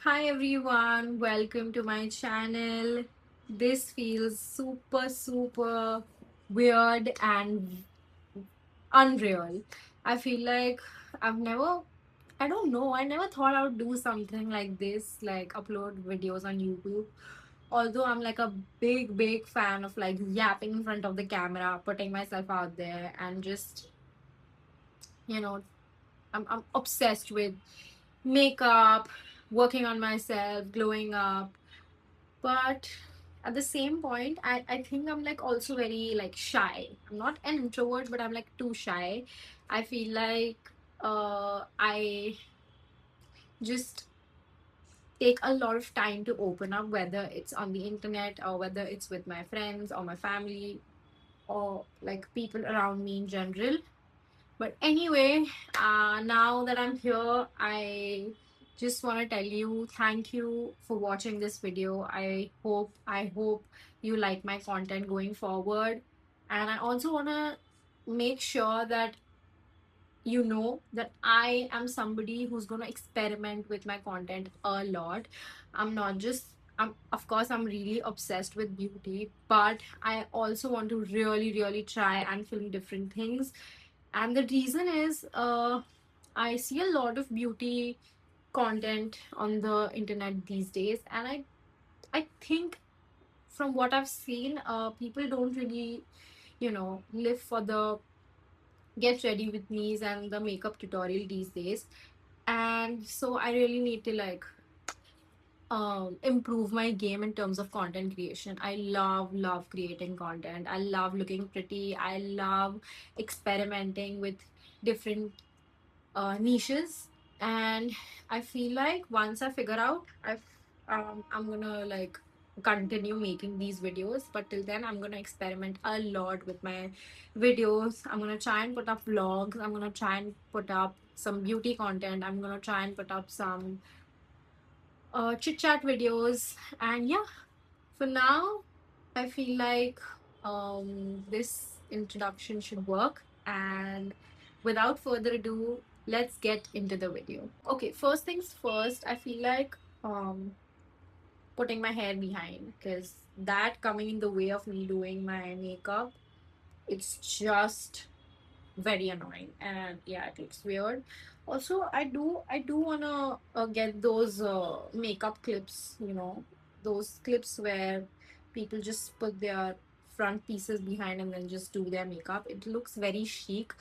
Hi everyone, welcome to my channel. This feels super weird and unreal. I feel like I've never, I don't know, I never thought I would do something like this, like upload videos on YouTube. Although I'm like a big fan of like yapping in front of the camera, putting myself out there, and just, you know, I'm obsessed with makeup, working on myself, glowing up. But at the same point, I think I'm like also very like shy. I'm not an introvert, but I'm like too shy. I feel like I just take a lot of time to open up, whether it's on the internet or whether it's with my friends or my family or like people around me in general. But anyway, now that I'm here, I just want to tell you thank you for watching this video. I hope you like my content going forward. And I also want to make sure that you know that I am somebody who's going to experiment with my content a lot. I'm not just of course I'm really obsessed with beauty, but I also want to really try and film different things. And the reason is I see a lot of beauty content on the internet these days, and I think from what I've seen, people don't really, live for the get ready with me's and the makeup tutorial these days. And so I really need to like improve my game in terms of content creation. I love creating content. I love looking pretty. I love experimenting with different niches. And I feel like once I figure out, I'm gonna like continue making these videos. But till then, I'm gonna experiment a lot with my videos. I'm gonna try and put up vlogs. I'm gonna try and put up some beauty content. I'm gonna try and put up some chit chat videos. And yeah, for now, I feel like this introduction should work. And without further ado, let's get into the video. Okay, first things first, I feel like um, putting my hair behind, because that coming in the way of me doing my makeup, it's just very annoying. And yeah, it looks weird. Also, I do want to get those makeup clips, those clips where people just put their front pieces behind and then just do their makeup. It looks very chic.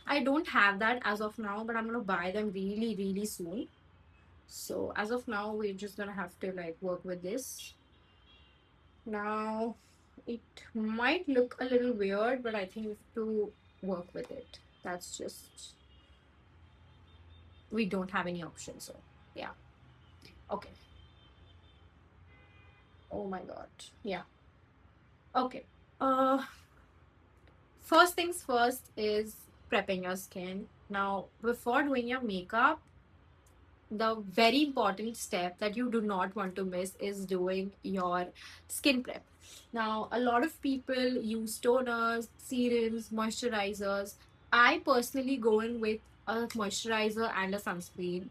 I don't have that as of now, but I'm gonna buy them really soon. So as of now, we're just gonna have to like work with this. Now, it might look a little weird, but I think we have to work with it. That's just, we don't have any option. So, yeah. Okay. Oh my God. Yeah. Okay. Uh, First things first is prepping your skin. Now, before doing your makeup, the very important step that you do not want to miss is doing your skin prep. Now, a lot of people use toners, serums, moisturizers. I personally go in with a moisturizer and a sunscreen.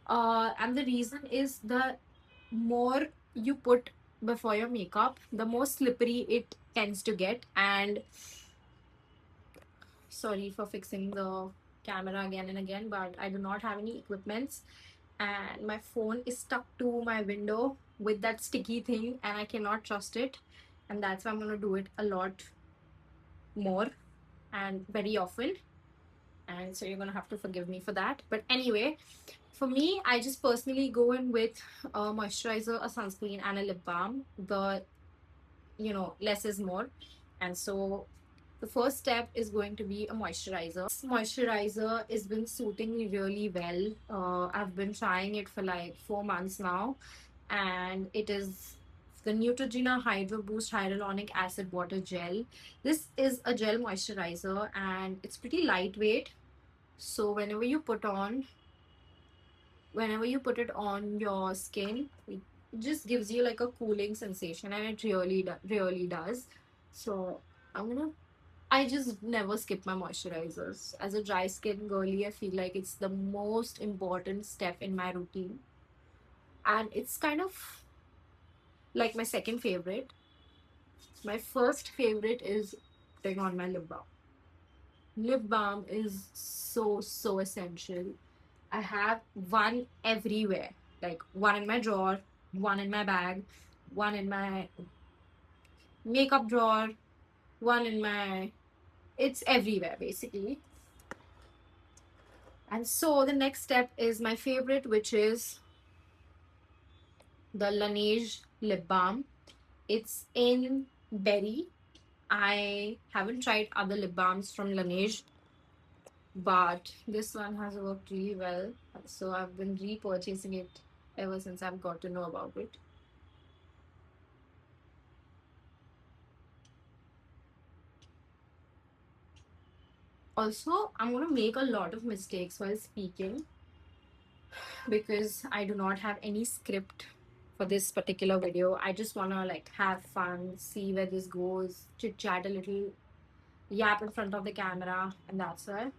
And the reason is the more you put before your makeup, the more slippery it tends to get. And sorry for fixing the camera again and again, but I do not have any equipments, and my phone is stuck to my window with that sticky thing, and I cannot trust it. And that's why I'm going to do it a lot more and very often. And so you're going to have to forgive me for that. But anyway, for me, I just personally go in with a moisturizer, a sunscreen, and a lip balm. The less is more. And so the first step is going to be a moisturizer. This moisturizer has been suiting me really well. I've been trying it for like 4 months now, and it is the Neutrogena Hydro Boost Hyaluronic Acid Water Gel. This is a gel moisturizer and it's pretty lightweight. So whenever you put it on your skin, it just gives you like a cooling sensation, and it really does. So I'm gonna I just never skip my moisturizers. As a dry skin girly, I feel like it's the most important step in my routine. and it's kind of like my second favorite. My first favorite is putting on my lip balm. Lip balm is so essential. I have one everywhere, like one in my drawer, one in my bag, one in my makeup drawer, one in my, it's everywhere basically. And so the next step is my favorite, which is the Laneige lip balm. It's in berry. I haven't tried other lip balms from Laneige, but this one has worked really well. So I've been repurchasing it ever since I've got to know about it. Also, I'm going to make a lot of mistakes while speaking because I do not have any script for this particular video. I just want to like have fun, see where this goes, chit chat a little, yap in front of the camera, and that's it.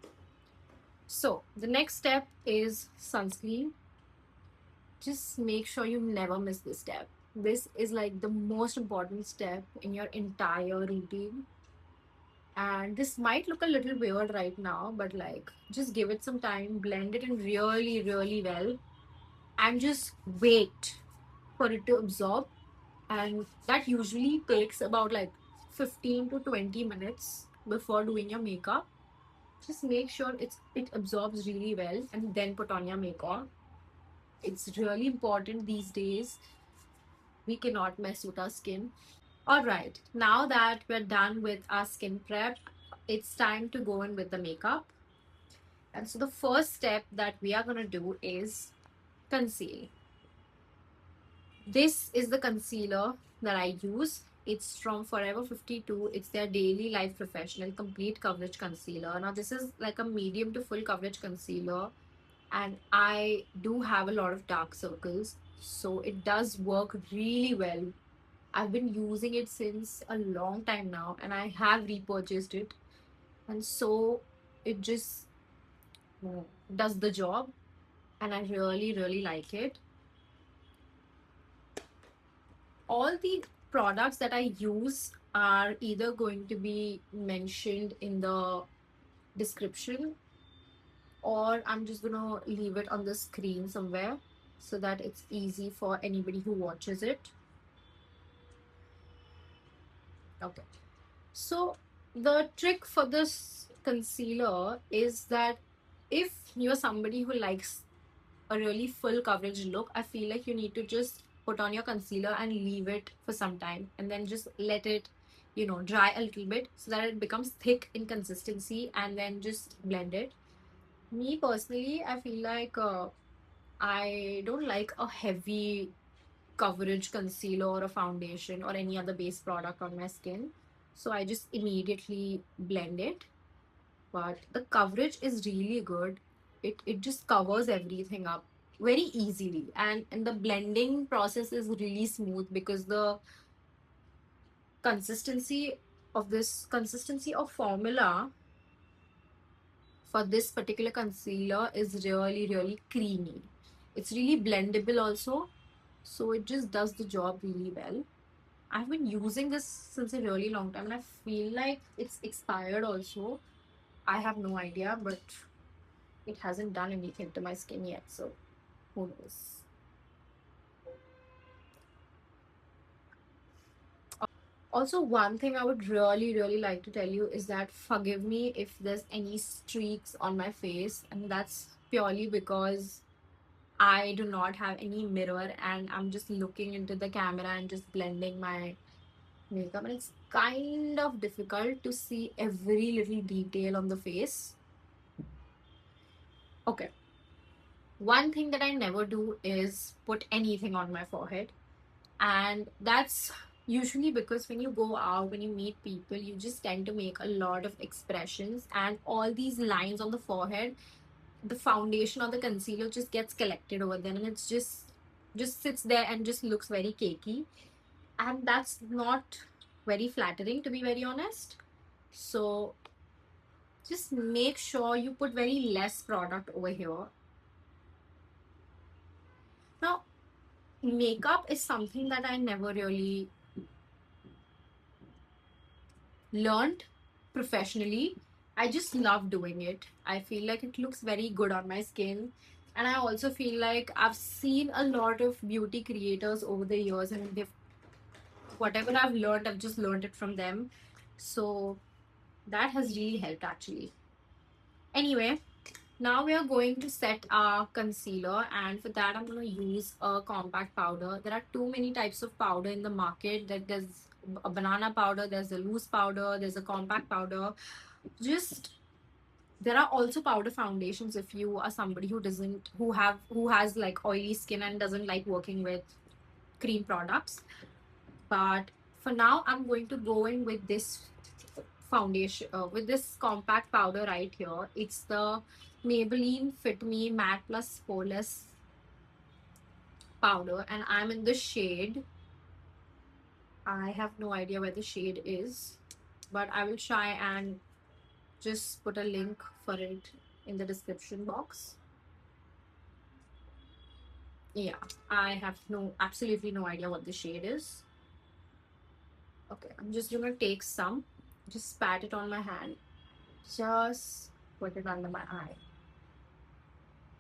So, the next step is sunscreen. Just make sure you never miss this step. This is like the most important step in your entire routine. And this might look a little weird right now, but like just give it some time, blend it in really well, and just wait for it to absorb. And that usually takes about like 15 to 20 minutes before doing your makeup. Just make sure it absorbs really well and then put on your makeup. It's really important these days. We cannot mess with our skin. All right, now that we're done with our skin prep, it's time to go in with the makeup. And so the first step that we are going to do is conceal. This is the concealer that I use. It's from Forever 52. It's their Daily Life Professional Complete Coverage Concealer. Now, this is like a medium to full coverage concealer, and I do have a lot of dark circles, so it does work really well. I've been using it since a long time now, and I have repurchased it, and so it just does the job, and I really like it. All the products that I use are either going to be mentioned in the description, or I'm just gonna leave it on the screen somewhere so that it's easy for anybody who watches it. Okay. So the trick for this concealer is that if you're somebody who likes a really full coverage look, I feel like you need to just put on your concealer and leave it for some time and then just let it, dry a little bit so that it becomes thick in consistency, and then just blend it. Me personally, I feel like I don't like a heavy coverage concealer or a foundation or any other base product on my skin. So I just immediately blend it. But the coverage is really good. It just covers everything up very easily. And the blending process is really smooth because the consistency of formula for this particular concealer is really creamy. It's really blendable also. So it just does the job really well. I've been using this since a really long time and I feel like it's expired also. I have no idea, but it hasn't done anything to my skin yet, so who knows. Also, one thing I would really like to tell you is that forgive me if there's any streaks on my face, and that's purely because I do not have any mirror and I'm just looking into the camera and just blending my makeup, and it's kind of difficult to see every little detail on the face. Okay, one thing that I never do is put anything on my forehead, and that's usually because when you go out, when you meet people, you just tend to make a lot of expressions, and all these lines on the forehead, the foundation or the concealer just gets collected over there, and it's just sits there and just looks very cakey, and that's not very flattering, to be very honest. So just make sure you put very less product over here. Now, makeup is something that I never really learned professionally. I just love doing it. I feel like it looks very good on my skin. And I also feel like I've seen a lot of beauty creators over the years, and they've, whatever I've learned, I've just learned it from them. So that has really helped actually. Anyway, now we are going to set our concealer, and for that I'm going to use a compact powder. There are too many types of powder in the market. That there's a banana powder, there's a loose powder, there's a compact powder. Just there are also powder foundations if you are somebody who has like oily skin and doesn't like working with cream products. But for now I'm going to go in with this foundation, with this compact powder right here. It's the Maybelline Fit Me Matte Plus Poreless powder, and I'm in the shade, I have no idea where the shade is, but I will try and just put a link for it in the description box. Yeah, I have absolutely no idea what the shade is. Okay, I'm just gonna take some, just pat it on my hand, just put it under my eye.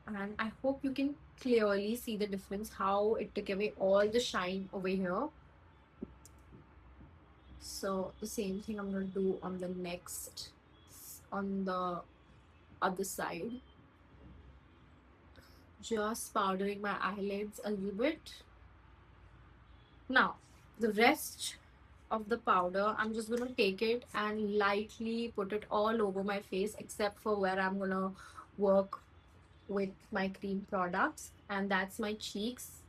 And I hope you can clearly see the difference, how it took away all the shine over here. So the same thing I'm going to do on the next, on the other side. Just powdering my eyelids a little bit. Now the rest of the powder, I'm just going to take it and lightly put it all over my face, except for where I'm going to work with my cream products, and that's my cheeks.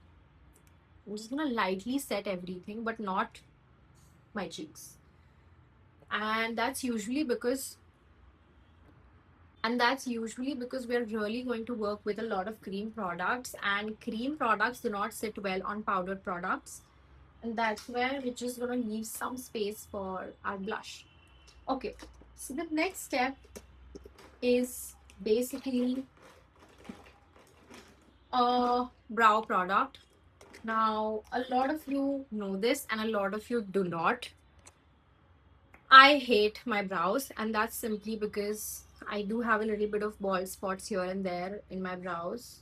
I'm just gonna lightly set everything, but not my cheeks. And that's usually because we're really going to work with a lot of cream products, and cream products do not sit well on powdered products. And that's where we're just gonna leave some space for our blush. Okay, so the next step is basically a brow product. Now, a lot of you know this and a lot of you do not. I hate my brows, and that's simply because I do have a little bit of bald spots here and there in my brows.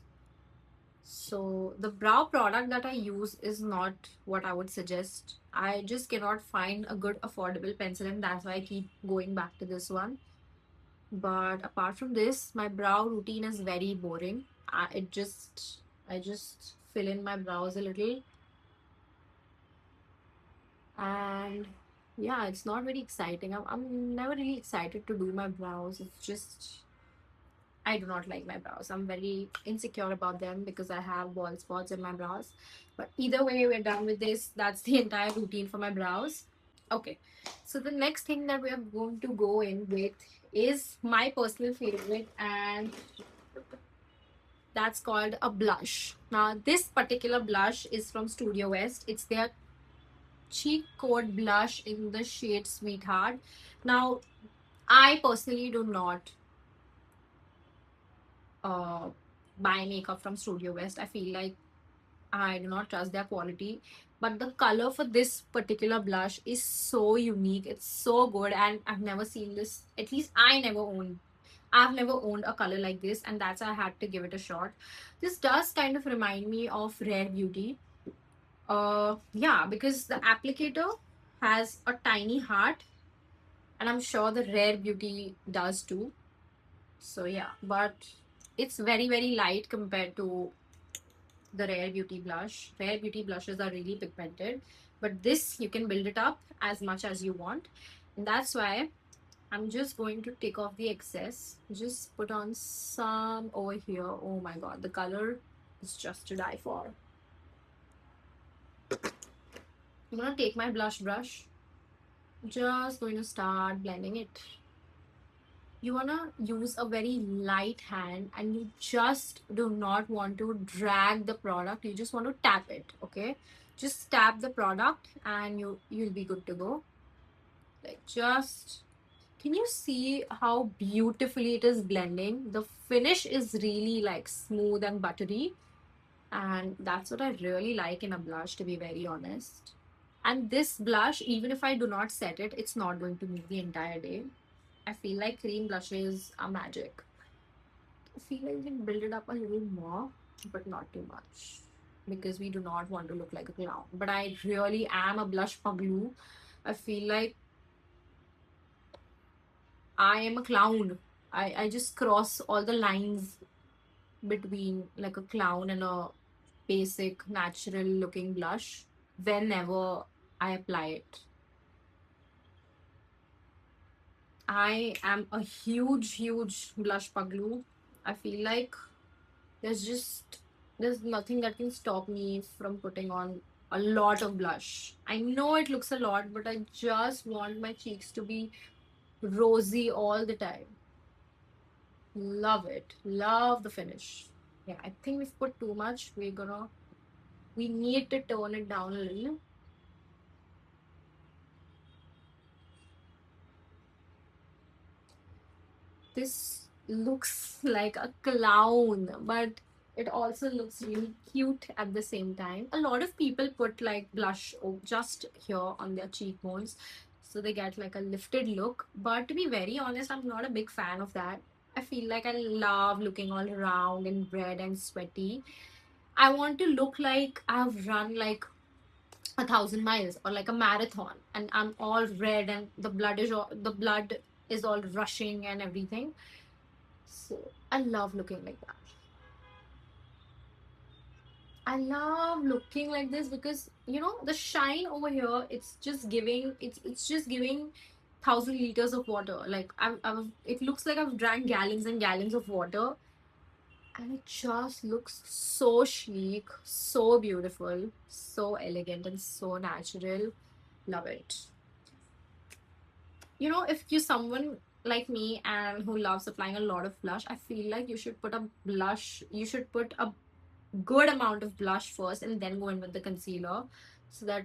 So, the brow product that I use is not what I would suggest. I just cannot find a good affordable pencil, and that's why I keep going back to this one. But apart from this, my brow routine is very boring. I just fill in my brows a little, and yeah, it's not very exciting. I'm never really excited to do my brows. It's just I do not like my brows. I'm very insecure about them because I have bald spots in my brows. But either way, we're done with this. That's the entire routine for my brows. Okay, so the next thing that we are going to go in with is my personal favorite, and that's called a blush. Now, this particular blush is from Studio West. It's their cheek coat blush in the shade Sweetheart. Now, I personally do not uh, buy makeup from Studio West. I feel like I do not trust their quality. But the color for this particular blush is so unique. It's so good, and I've never seen this. At least I've never owned a color like this, and that's why I had to give it a shot. This does kind of remind me of Rare Beauty. Yeah, because the applicator has a tiny heart, and I'm sure the Rare Beauty does too. So yeah, but it's very very light compared to the Rare Beauty blush. Rare Beauty blushes are really pigmented, but this you can build it up as much as you want, and that's why I'm just going to take off the excess. Just put on some over here. Oh my god, the color is just to die for. I'm gonna take my blush brush. Just going to start blending it. You wanna use a very light hand, and you just do not want to drag the product. You just want to tap it, okay? Just tap the product and you'll be good to go. Like, just can you see how beautifully it is blending? The finish is really like smooth and buttery, And that's what I really like in a blush, to be very honest. And this blush, even if I do not set it, it's not going to move the entire day. I feel like cream blushes are magic. I feel like we can build it up a little more, but not too much. Because we do not want to look like a clown. But I really am a blush puglu. I feel like I am a clown. I just cross all the lines between like a clown and a basic natural looking blush whenever I apply it. I am a huge blush puglu. I feel like there's just there's nothing that can stop me from putting on a lot of blush. I know it looks a lot, but I just want my cheeks to be rosy all the time. Love it. Love the finish. Yeah, I think we've put too much. We need to tone it down a little. This looks like a clown, but it also looks really cute at the same time. A lot of people put like blush just here on their cheekbones so they get like a lifted look. But to be very honest, I'm not a big fan of that. I feel like I love looking all round and red and sweaty. I want to look like I've run like 1,000 miles or like a marathon and I'm all red and the blood is all rushing and everything. So I love looking like that. I love looking like this because the shine over here. It's just giving 1,000 liters of water. Like it looks like I've drank gallons and gallons of water, and it just looks so chic, so beautiful, so elegant, and so natural. Love it. If you're someone like me and who loves applying a lot of blush, I feel like you should put a good amount of blush first and then go in with the concealer so that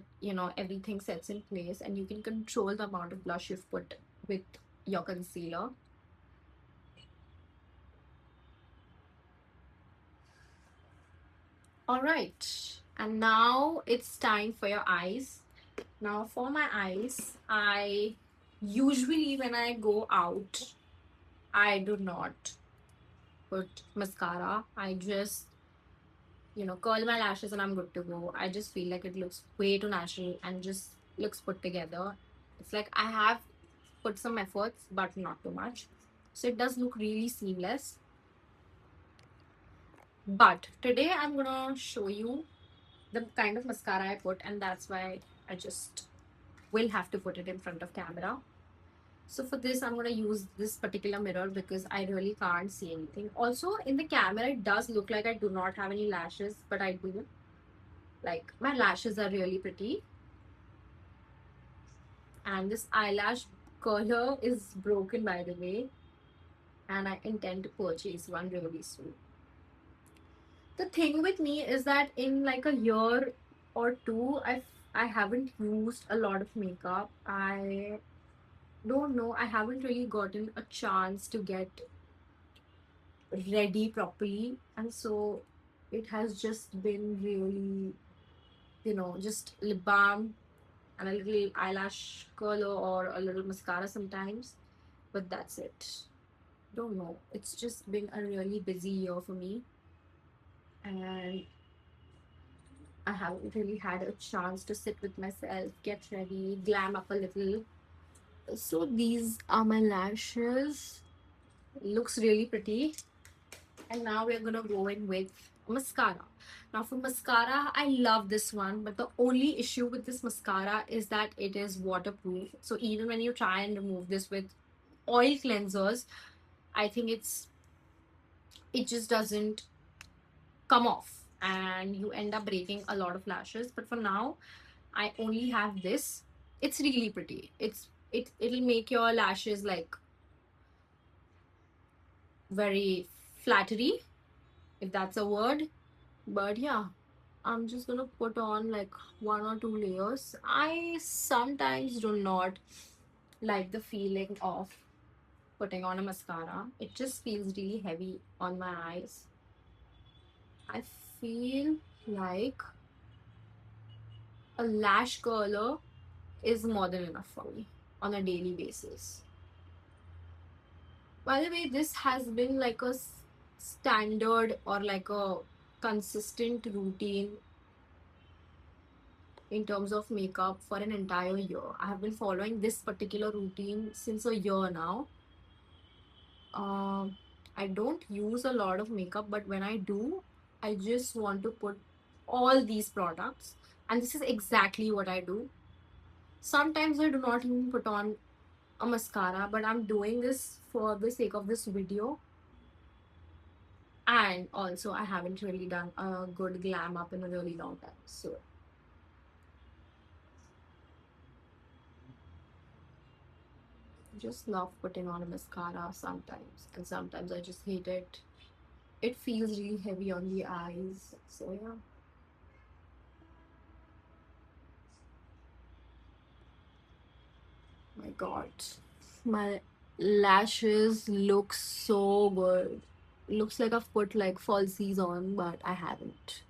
everything sets in place and you can control the amount of blush you've put with your concealer. All right, and now it's time for your eyes. Now for my eyes, I usually when I go out, I do not put mascara. I just curl my lashes and I'm good to go. I just feel like it looks way too natural and just looks put together. It's like I have put some efforts, but not too much. So it does look really seamless. But today I'm gonna show you the kind of mascara I put, and that's why I just will have to put it in front of camera. So for this, I'm gonna use this particular mirror because I really can't see anything. Also, in the camera, it does look like I do not have any lashes, but I do. Like my lashes are really pretty, and this eyelash curler is broken by the way, and I intend to purchase one really soon. The thing with me is that in like a year or two, I haven't used a lot of makeup. I don't know. I haven't really gotten a chance to get ready properly, and so it has just been really, just lip balm and a little eyelash curler or a little mascara sometimes, but that's it. Don't know. It's just been a really busy year for me, and I haven't really had a chance to sit with myself, get ready, glam up a little. So these are my lashes. Looks really pretty. And now we're gonna go in with mascara. Now for mascara, I love this one, but the only issue with this mascara is that it is waterproof. So even when you try and remove this with oil cleansers, I think it just doesn't come off and you end up breaking a lot of lashes. But for now, I only have this. It's really pretty. It'll make your lashes like very flattery, if that's a word. But yeah, I'm just gonna put on like one or two layers. I sometimes do not like the feeling of putting on a mascara. It just feels really heavy on my eyes. I feel like a lash curler is more than enough for me on a daily basis. By the way, this has been like a standard or like a consistent routine in terms of makeup for an entire year. I have been following this particular routine since a year now. Um, I don't use a lot of makeup, but when I do, I just want to put all these products, and this is exactly what I do. Sometimes I do not even put on a mascara, but I'm doing this for the sake of this video. And also, I haven't really done a good glam up in a really long time. So, just love putting on a mascara sometimes, and sometimes I just hate it. It feels really heavy on the eyes. So, yeah. My god. My lashes look so good. Looks like I've put like falsies on, but I haven't.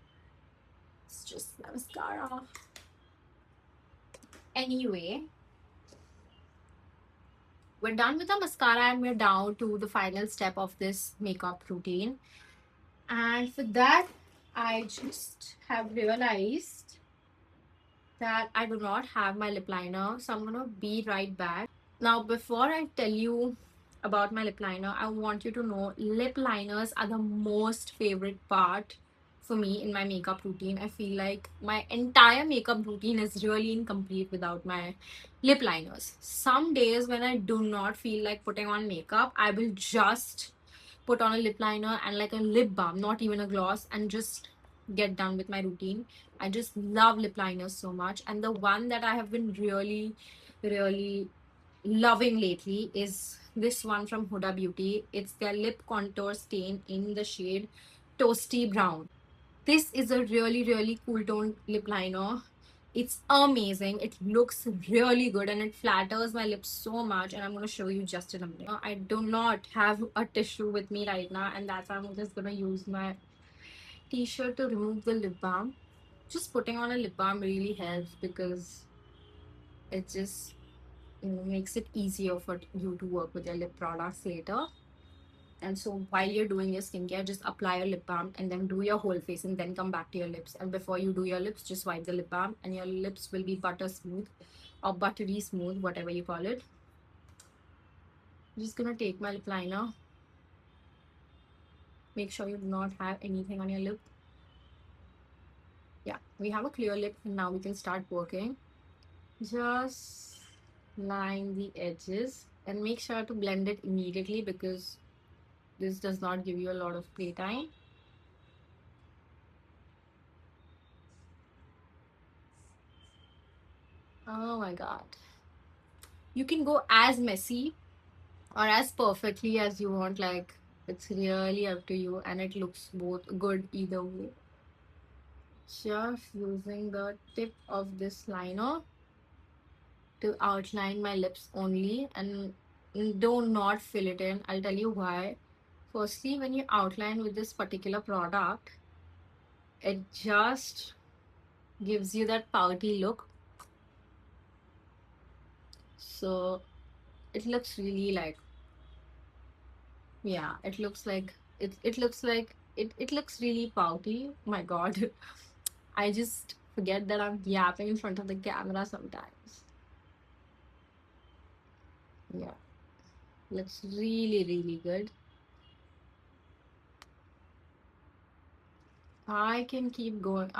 It's just mascara. Anyway, we're done with the mascara and we're down to the final step of this makeup routine. And for that, I just have realized that I do not have my lip liner. So I'm gonna be right back. Now, before I tell you about my lip liner, I want you to know lip liners are the most favorite part for me in my makeup routine. I feel like my entire makeup routine is really incomplete without my lip liners. Some days when I do not feel like putting on makeup, I will just put on a lip liner and like a lip balm, not even a gloss, and just get done with my routine. I just love lip liners so much. And the one that I have been really loving lately is this one from Huda Beauty. It's their lip contour stain in the shade Toasty Brown. This is a really cool tone lip liner. It's amazing. It looks really good and it flatters my lips so much. And I'm going to show you just in a minute. I do not have a tissue with me right now, and that's why I'm just going to use my t-shirt to remove the lip balm. Just putting on a lip balm really helps because it just makes it easier for you to work with your lip products later. And so while you're doing your skincare, just apply your lip balm and then do your whole face and then come back to your lips. And before you do your lips, just wipe the lip balm and your lips will be butter smooth or buttery smooth, whatever you call it. I'm just gonna take my lip liner. Make sure you do not have anything on your lip. Yeah, we have a clear lip and now we can start working. Just line the edges and make sure to blend it immediately because this does not give you a lot of playtime. Oh my god. You can go as messy or as perfectly as you want. Like, it's really up to you, and it looks both good either way. Just using the tip of this liner to outline my lips only, and do not fill it in. I'll tell you why. Firstly, when you outline with this particular product, it just gives you that pouty look. So it looks really like, yeah, it looks really pouty. My god. I just forget that I'm yapping in front of the camera sometimes. Yeah, looks really good. I can keep going.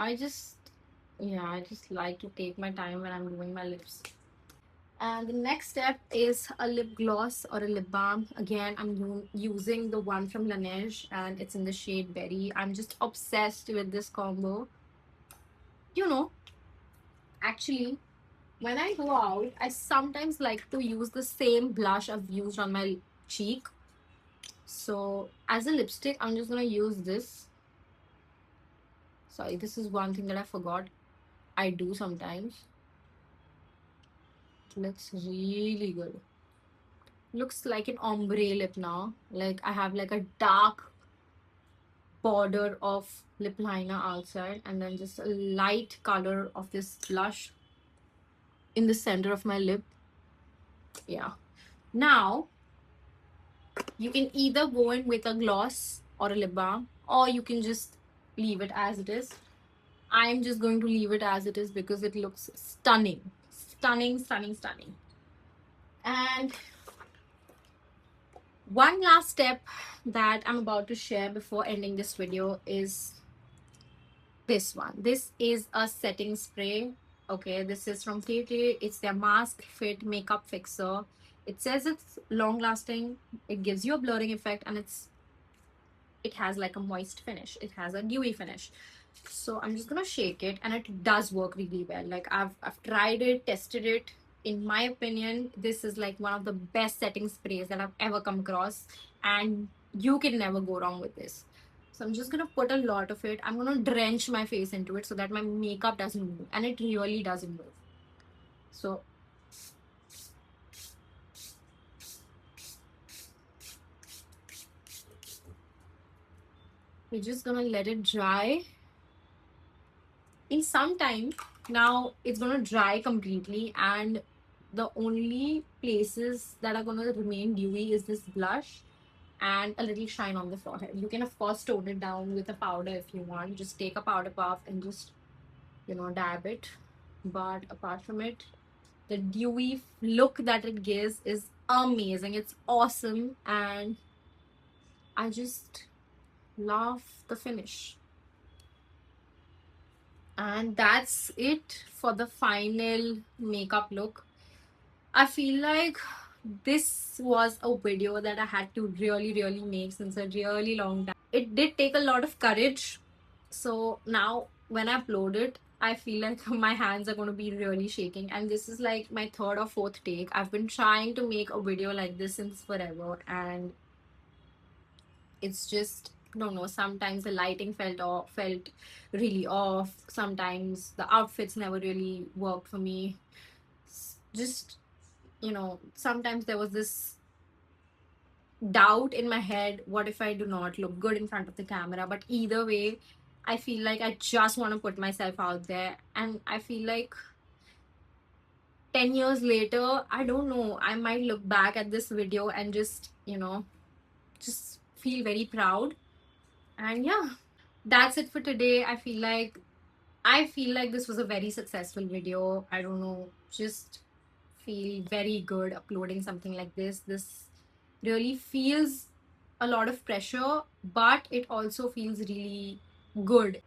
Yeah, I just like to take my time when I'm doing my lips. And the next step is a lip gloss or a lip balm. Again, I'm using the one from Laneige and it's in the shade Berry. I'm just obsessed with this combo. You know, actually, when I go out, I sometimes like to use the same blush I've used on my cheek. So as a lipstick, I'm just gonna use this. Sorry, this is one thing that I forgot. I do sometimes. It looks really good. Looks like an ombre lip now. Like I have like a dark border of lip liner outside, and then just a light color of this blush in the center of my lip. Yeah. Now you can either go in with a gloss or a lip balm, or you can just leave it as it is. I'm just going to leave it as it is because it looks stunning. Stunning, stunning, stunning. And one last step that I'm about to share before ending this video is this one. This is a setting spray. Okay, this is from K. It's their mask fit makeup fixer. It says it's long lasting, it gives you a blurring effect, and it has like a moist finish, it has a dewy finish. So I'm just gonna shake it, and it does work really well. Like I've tried it, tested it. In my opinion, this is like one of the best setting sprays that I've ever come across, and you can never go wrong with this. So I'm just gonna put a lot of it. I'm gonna drench my face into it so that my makeup doesn't move, and it really doesn't move. So we're just gonna let it dry. In some time, now it's gonna dry completely, and the only places that are gonna remain dewy is this blush and a little shine on the forehead. You can of course tone it down with a powder if you want. Just take a powder puff and just, dab it. But apart from it, the dewy look that it gives is amazing. It's awesome, and I just love the finish. And that's it for the final makeup look. I feel like this was a video that I had to really, really make since a really long time. It did take a lot of courage. So now when I upload it, I feel like my hands are going to be really shaking. And this is like my third or fourth take. I've been trying to make a video like this since forever. And it's just, I don't know, sometimes the lighting felt really off. Sometimes the outfits never really worked for me. Just, sometimes there was this doubt in my head, what if I do not look good in front of the camera? But either way, I feel like I just want to put myself out there, and I feel like 10 years later, I don't know, I might look back at this video and just, just feel very proud. And yeah, that's it for today. I feel like this was a very successful video. I don't know, just feel very good uploading something like this. This really feels a lot of pressure, but it also feels really good.